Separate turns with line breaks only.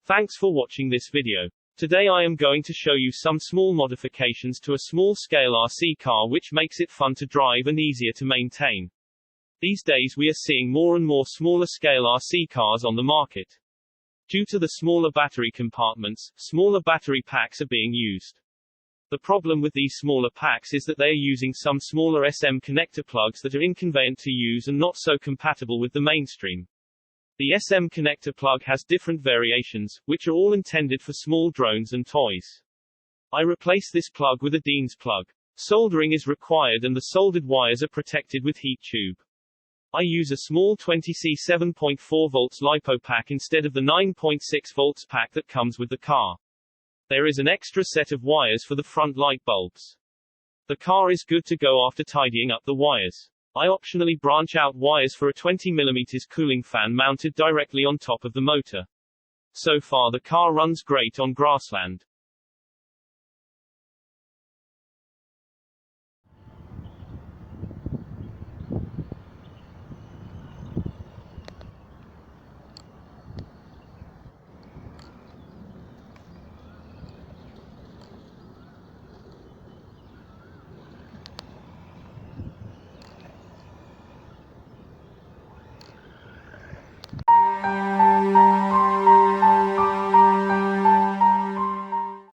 Thanks for watching this video. Today I am going to show you some small modifications to a small-scale RC car which makes it fun to drive and easier to maintain. These days we are seeing more and more smaller-scale RC cars on the market. Due to the smaller battery compartments, smaller battery packs are being used. The problem with these smaller packs is that they are using some smaller SM connector plugs that are inconvenient to use and not so compatible with the mainstream. The SM connector plug has different variations, which are all intended for small drones and toys. I replace this plug with a Dean's plug. Soldering is required and the soldered wires are protected with heat tube. I use a small 20C 7.4 volts Lipo pack instead of the 9.6 volts pack that comes with the car. There is an extra set of wires for the front light bulbs. The car is good to go after tidying up the wires. I optionally branch out wires for a 20mm cooling fan mounted directly on top of the motor. So far the car runs great on grassland.